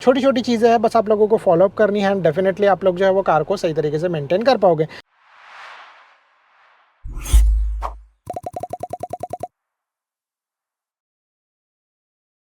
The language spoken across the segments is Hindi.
छोटी छोटी चीज़ें हैं, बस आप लोगों को फॉलो अप करनी है एंड डेफिनेटली आप लोग जो है वो कार को सही तरीके से मेंटेन कर पाओगे।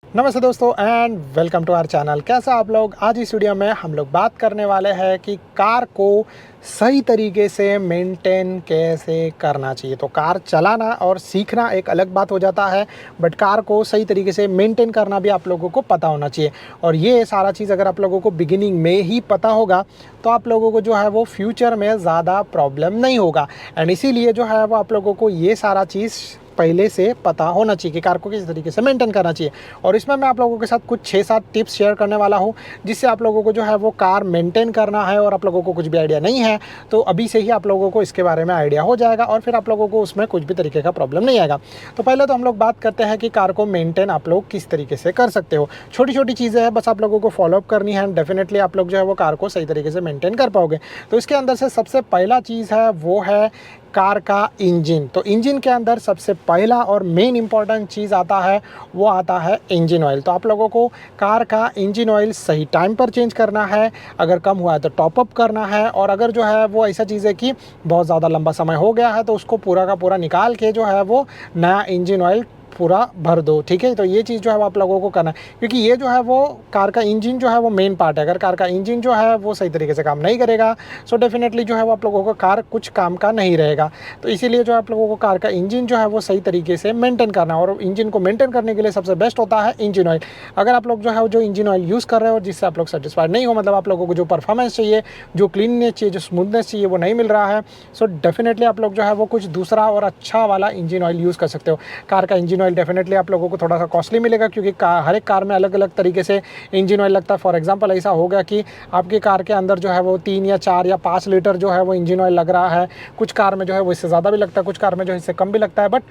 नमस्ते दोस्तों and welcome to our channel. कैसा आप लोग? आज इस वीडियो में हम लोग बात करने वाले हैं कि कार को सही तरीके से मेंटेन कैसे करना चाहिए। तो कार चलाना और सीखना एक अलग बात हो जाता है, बट कार को सही तरीके से मेंटेन करना भी आप लोगों को पता होना चाहिए। और ये सारा चीज़ अगर आप लोगों को बिगिनिंग में ही पता होगा तो आप लोगों को जो है वो फ्यूचर में ज़्यादा प्रॉब्लम नहीं होगा। एंड इसीलिए जो है वो आप लोगों को ये सारा चीज़ पहले से पता होना चाहिए कि कार को किस तरीके से मेंटेन करना चाहिए। और इसमें मैं आप लोगों के साथ कुछ 6-7 टिप्स शेयर करने वाला हूं, जिससे आप लोगों को जो है वो कार मेंटेन करना है और आप लोगों को कुछ भी आइडिया नहीं है तो अभी से ही आप लोगों को इसके बारे में आइडिया हो जाएगा और फिर आप लोगों को उसमें कुछ भी तरीके का प्रॉब्लम नहीं आएगा। तो पहले तो हम लोग बात करते हैं कि कार को मेंटेन आप लोग किस तरीके से कर सकते हो। छोटी छोटी चीज़ें हैं, बस आप लोगों को फॉलो अप करनी है एंड डेफिनेटली आप लोग जो है वो कार को सही तरीके से मेंटेन कर पाओगे। तो इसके अंदर से सबसे पहला चीज़ है वो है कार का इंजन। तो इंजन के अंदर सबसे पहला और मेन इंपॉर्टेंट चीज़ आता है वो आता है इंजन ऑयल। तो आप लोगों को कार का इंजन ऑयल सही टाइम पर चेंज करना है, अगर कम हुआ है तो टॉपअप करना है, और अगर जो है वो ऐसा चीज़ है कि बहुत ज़्यादा लंबा समय हो गया है तो उसको पूरा का पूरा निकाल के जो है वो नया इंजन ऑयल पूरा भर दो। ठीक है, तो ये चीज़ जो है वो आप लोगों को करना है, क्योंकि ये जो है वो कार का इंजन जो है वो मेन पार्ट है। अगर कार का इंजन जो है वो सही तरीके से काम नहीं करेगा सो डेफिनेटली जो है वो आप लोगों का कार कुछ काम का नहीं रहेगा। तो इसीलिए जो आप लोगों को कार का इंजन जो है वो सही तरीके से मेंटेन करना है, और इंजन को मेंटेन करने के लिए सबसे बेस्ट होता है इंजन ऑयल। अगर आप लोग जो है जो इंजन ऑयल यूज़ कर रहे हो जिससे आप लोग सेटिस्फाइड नहीं हो, मतलब आप लोगों को जो परफॉर्मेंस चाहिए, जो क्लीननेस चाहिए, जो स्मूथनेस चाहिए वो नहीं मिल रहा है, सो डेफिनेटली आप लोग जो है वो कुछ दूसरा और अच्छा वाला इंजन ऑयल यूज़ कर सकते हो। कार का इंजन ऑयल डेफिनेटली आप लोगों को थोड़ा सा कॉस्टली मिलेगा, क्योंकि हर एक कार में अलग अलग तरीके से इंजन ऑयल लगता है। फॉर एग्जांपल ऐसा होगा कि आपकी कार के अंदर जो है वो 3 या 4 या 5 लीटर जो है वो इंजन ऑयल लग रहा है, कुछ कार में जो है वो इससे ज़्यादा भी लगता है, कुछ कार में जो है इससे कम भी लगता है। बट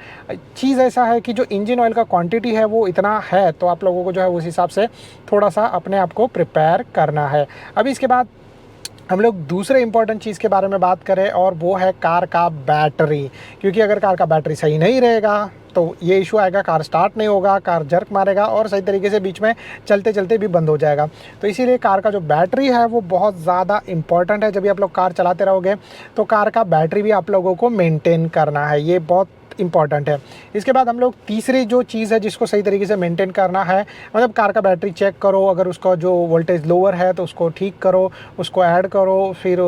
चीज़ ऐसा है कि जो इंजन ऑयल का क्वांटिटी है वो इतना है, तो आप लोगों को जो है उस हिसाब से थोड़ा सा अपने आप को प्रिपेयर करना है। अभी इसके बाद हम लोग दूसरे इंपॉर्टेंट चीज़ के बारे में बात करें और वो है कार का बैटरी। क्योंकि अगर कार का बैटरी सही नहीं रहेगा तो ये इशू आएगा, कार स्टार्ट नहीं होगा, कार जर्क मारेगा और सही तरीके से बीच में चलते चलते भी बंद हो जाएगा। तो इसीलिए कार का जो बैटरी है वो बहुत ज़्यादा इंपॉर्टेंट है। जब भी आप लोग कार चलाते रहोगे तो कार का बैटरी भी आप लोगों को मेंटेन करना है, ये बहुत इंपॉर्टेंट है। इसके बाद हम लोग तीसरी जो चीज़ है जिसको सही तरीके से मेंटेन करना है, मतलब कार का बैटरी चेक करो, अगर उसका जो वोल्टेज लोअर है तो उसको ठीक करो, उसको ऐड करो, फिर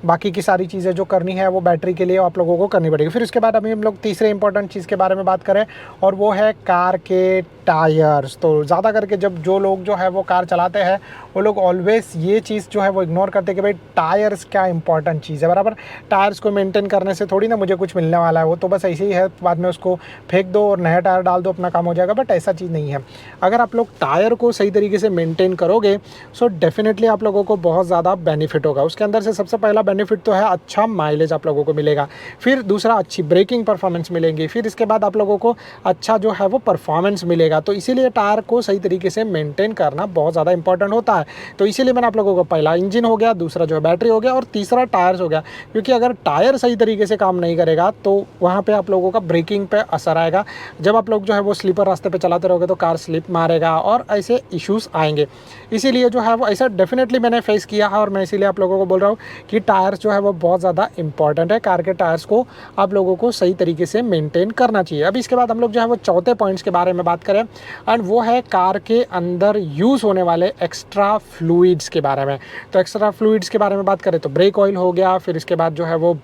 बाकी की सारी चीज़ें जो करनी है वो बैटरी के लिए आप लोगों को करनी पड़ेगी। फिर उसके बाद अभी हम लोग तीसरे इंपॉर्टेंट चीज़ के बारे में बात करें और वो है कार के टायर्स। तो ज़्यादा करके जब जो लोग जो है वो कार चलाते हैं वो लोग ऑलवेज ये चीज़ जो है वो इग्नोर करते हैं कि भाई टायर्स क्या इंपॉर्टेंट चीज़ है। बराबर, टायर्स को मेंटेन करने से थोड़ी ना मुझे कुछ मिलने वाला है, वो तो बस ऐसे ही है, बाद में उसको फेंक दो और नया टायर डाल दो, अपना काम हो जाएगा। बट ऐसा चीज़ नहीं है। अगर आप लोग टायर को सही तरीके से मेंटेन करोगे सो डेफिनेटली आप लोगों को बहुत ज़्यादा बेनिफिट होगा। उसके अंदर से सबसे पहला बेनिफिट तो है अच्छा माइलेज आप लोगों को मिलेगा, फिर दूसरा अच्छी ब्रेकिंग परफॉर्मेंस मिलेंगी, फिर इसके बाद आप लोगों को अच्छा जो है वो परफॉर्मेंस मिलेगा। तो इसीलिए टायर को सही तरीके से मेंटेन करना बहुत ज़्यादा इंपॉर्टेंट होता है। तो इसीलिए मैंने आप लोगों को पहला इंजन हो गया, दूसरा जो है बैटरी हो गया और तीसरा टायर्स हो गया। क्योंकि अगर टायर सही तरीके से काम नहीं करेगा तो वहाँ पे आप लोगों का ब्रेकिंग पे असर आएगा। जब आप लोग जो है वो स्लीपर रास्ते पे चलाते रहोगे तो कार स्लिप मारेगा और ऐसे इश्यूज़ आएंगे। इसीलिए जो है वो ऐसा डेफिनेटली मैंने फेस किया है और मैं इसीलिए आप लोगों को बोल रहा हूँ कि टायर्स जो है वो बहुत ज़्यादा इंपॉर्टेंट है। कार के टायर्स को आप लोगों को सही तरीके से मेंटेन करना चाहिए। अभी इसके बाद हम लोग जो है वो चौथे पॉइंट्स के बारे में बात करें एंड वो है कार के अंदर यूज़ होने वाले एक्स्ट्रा फ्लूइड्स के बारे में। तो एक्स्ट्रा फ्लूइड्स के बारे में बात करें तो ब्रेक ऑयल हो गया, फिर इसके बाद जो है वो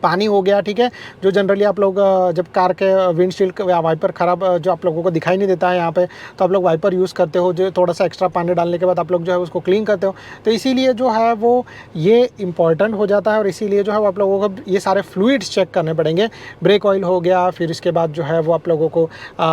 पानी हो गया। ठीक है, जो जनरली आप लोग जब कार के विंडशील्ड या वाइपर ख़राब जो आप लोगों को दिखाई नहीं देता है यहाँ पे, तो आप लोग वाइपर यूज़ करते हो, जो थोड़ा सा एक्स्ट्रा पानी डालने के बाद आप लोग जो है उसको क्लीन करते हो। तो इसीलिए जो है वो ये इंपॉर्टेंट हो जाता है और इसीलिए जो है वो आप लोगों को ये सारे फ्लूइड्स चेक करने पड़ेंगे। ब्रेक ऑयल हो गया, फिर इसके बाद जो है वो आप लोगों को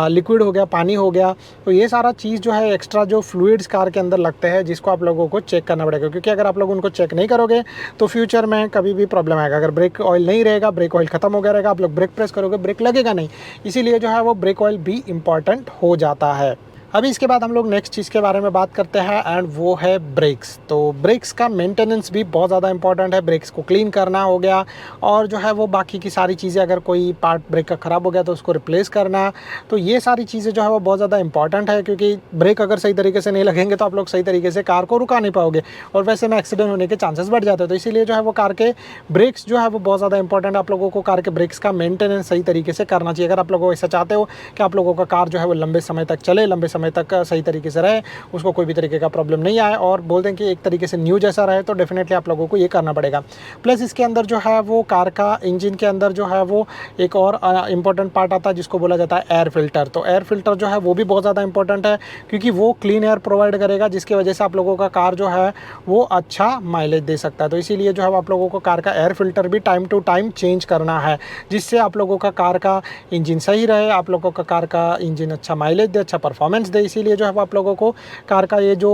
लिक्विड हो गया, पानी हो गया। तो ये सारा चीज़ जो है एक्स्ट्रा जो फ्लूइड्स कार के अंदर लगते हैं जिसको आप लोगों को चेक करना पड़ेगा, क्योंकि अगर आप लोग उनको चेक नहीं करोगे तो फ्यूचर में कभी भी प्रॉब्लम आएगा। अगर ब्रेक ऑयल नहीं रहेगा, ब्रेक ऑयल खत्म हो गया रहेगा, आप लोग ब्रेक प्रेस करोगे, ब्रेक लगेगा नहीं। इसीलिए जो है वो ब्रेक ऑयल भी इंपॉर्टेंट हो जाता है। अभी इसके बाद हम लोग नेक्स्ट चीज़ के बारे में बात करते हैं एंड वो है ब्रेक्स। तो ब्रेक्स का मेंटेनेंस भी बहुत ज़्यादा इंपॉर्टेंट है। ब्रेक्स को क्लीन करना हो गया और जो है वो बाकी की सारी चीज़ें, अगर कोई पार्ट ब्रेक का ख़राब हो गया तो उसको रिप्लेस करना, तो ये सारी चीज़ें जो है वो बहुत ज़्यादा इंपॉर्टेंट है, क्योंकि ब्रेक अगर सही तरीके से नहीं लगेंगे तो आप लोग सही तरीके से कार को रुका नहीं पाओगे और वैसे में एक्सीडेंट होने के चांसेस बढ़ जाते हैं। तो इसीलिए जो है वो कार के ब्रेक्स जो है वो बहुत ज़्यादा इंपॉर्टेंट है। आप लोगों को कार के ब्रेक्स का मेंटेनेंस सही तरीके से करना चाहिए। अगर आप लोगों को ऐसा चाहते हो कि आप लोगों का कार जो है वो लंबे समय तक चले, लंबे समय तक सही तरीके से रहे, उसको कोई भी तरीके का प्रॉब्लम नहीं आए और बोल दें कि एक तरीके से न्यू जैसा रहे, तो डेफिनेटली आप लोगों को ये करना पड़ेगा। प्लस इसके अंदर जो है वो कार का इंजन के अंदर जो है वो एक और इंपॉर्टेंट पार्ट आता है जिसको बोला जाता है एयर फिल्टर। तो एयर फिल्टर जो है वो भी बहुत ज़्यादा इंपॉर्टेंट है, क्योंकि वो क्लीन एयर प्रोवाइड करेगा, जिसकी वजह से आप लोगों का कार जो है वो अच्छा माइलेज दे सकता है। तो इसीलिए जो है आप लोगों को कार का एयर फिल्टर भी टाइम टू टाइम चेंज करना है, जिससे आप लोगों का कार का इंजन सही रहे, आप लोगों का कार का इंजन अच्छा माइलेज दे, अच्छा परफॉर्मेंस दे। इसीलिए जो है आप लोगों को कार का ये जो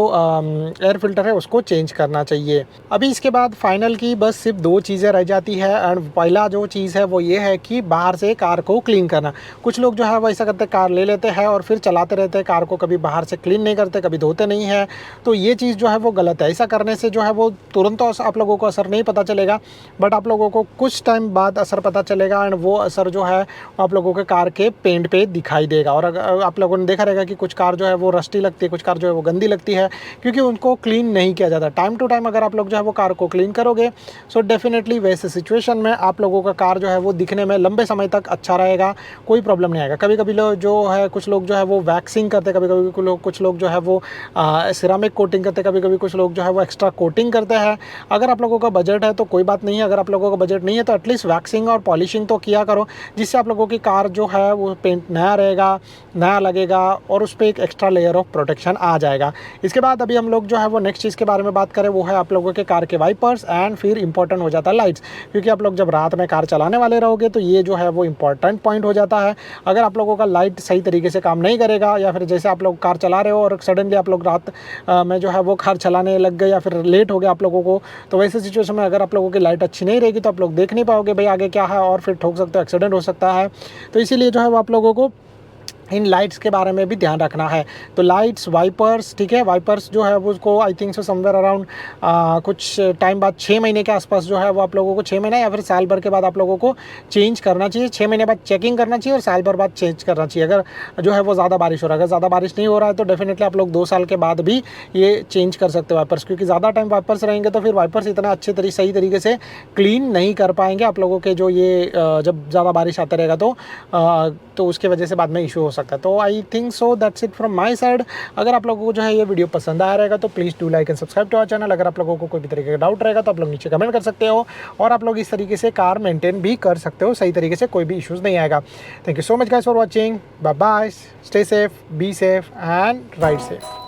एयर फिल्टर है उसको चेंज करना चाहिए। अभी इसके बाद फाइनल की बस सिर्फ 2 चीज़ें रह जाती है एंड पहला जो चीज़ है वो ये है कि बाहर से कार को क्लीन करना। कुछ लोग जो है वो ऐसा करते हैं, कार ले लेते हैं और फिर चलाते रहते हैं, कार को कभी बाहर से क्लीन नहीं करते, कभी धोते नहीं है। तो ये चीज़ जो है वो गलत है। ऐसा करने से जो है वो तुरंत तो आप लोगों को असर नहीं पता चलेगा, बट आप लोगों को कुछ टाइम बाद असर पता चलेगा एंड वो असर जो है आप लोगों के कार के पेंट पे दिखाई देगा। और अगर आप लोगों ने देखा रहेगा कि कुछ कार जो है वो रस्टी लगती है, कुछ कार जो है वो गंदी लगती है, क्योंकि उनको क्लीन नहीं किया जाता। टाइम टू टाइम अगर आप लोग जो है वो कार को क्लीन करोगे सो डेफिनेटली वैसे सिचुएशन में आप लोगों का कार जो है वो दिखने में लंबे समय तक अच्छा रहेगा, कोई प्रॉब्लम नहीं आएगा। कभी कभी लोग जो है कुछ लोग जो है वो वैक्सिंग करते, कभी कभी कुछ लोग जो है वो सिरामिक कोटिंग करते, कभी कभी कुछ लोग जो है वो एक्स्ट्रा कोटिंग करते हैं। अगर आप लोगों का बजट है तो कोई बात नहीं है, अगर आप लोगों का बजट नहीं है तो एटलीस्ट वैक्सिंग और पॉलिशिंग तो किया करो, जिससे आप लोगों की कार जो है वो पेंट नया रहेगा, नया लगेगा और उस पर एक एक्स्ट्रा लेयर ऑफ प्रोटेक्शन आ जाएगा। इसके बाद अभी हम लोग जो है वो नेक्स्ट चीज़ के बारे में बात करें, वो है आप लोगों के कार के वाइपर्स एंड फिर इंपॉर्टेंट हो जाता है लाइट्स, क्योंकि आप लोग जब रात में कार चलाने वाले रहोगे तो ये जो है वो इंपॉर्टेंट पॉइंट हो जाता है। अगर आप लोगों का लाइट सही तरीके से काम नहीं करेगा, या फिर जैसे आप लोग कार चला रहे हो और सडनली आप लोग रात में जो है वो कार चलाने लग गए या फिर लेट हो गया आप लोगों को, तो वैसे सिचुएशन में अगर आप लोगों की लाइट अच्छी नहीं रहेगी तो आप लोग देख नहीं पाओगे भाई आगे क्या है, और फिर ठोक सकते हो, एक्सीडेंट हो सकता है। तो इसीलिए जो है वो आप लोगों को इन लाइट्स के बारे में भी ध्यान रखना है। तो लाइट्स, वाइपर्स, ठीक है, वाइपर्स जो है वो उसको I think so somewhere around कुछ टाइम बाद 6 महीने के आसपास जो है वो आप लोगों को 6 महीने या फिर साल भर के बाद आप लोगों को चेंज करना चाहिए। 6 महीने बाद चेकिंग करना चाहिए और साल भर बाद चेंज करना चाहिए। अगर जो है वो ज़्यादा बारिश हो रहा है, अगर ज़्यादा बारिश नहीं हो रहा है तो डेफिनेटली आप लोग 2 साल के बाद भी ये चेंज कर सकते हो वाइपर्स, क्योंकि ज़्यादा टाइम वाइपर्स रहेंगे तो फिर वाइपर्स इतना सही तरीके से क्लीन नहीं कर पाएंगे आप लोगों के, जो ये जब ज़्यादा बारिश आता रहेगा तो उसकी वजह से बाद में इशू हो सकता है। तो I think so that's it from my side. अगर आप लोगों को जो है ये वीडियो पसंद आया रहेगा तो please do like and subscribe to our channel. अगर आप लोगों को कोई भी तरीके का डाउट रहेगा तो आप लोग नीचे कमेंट कर सकते हो और आप लोग इस तरीके से कार मेंटेन भी कर सकते हो सही तरीके से, कोई भी इशूज़ नहीं आएगा। Thank you so much guys for watching, bye bye, stay safe, be safe and ride safe.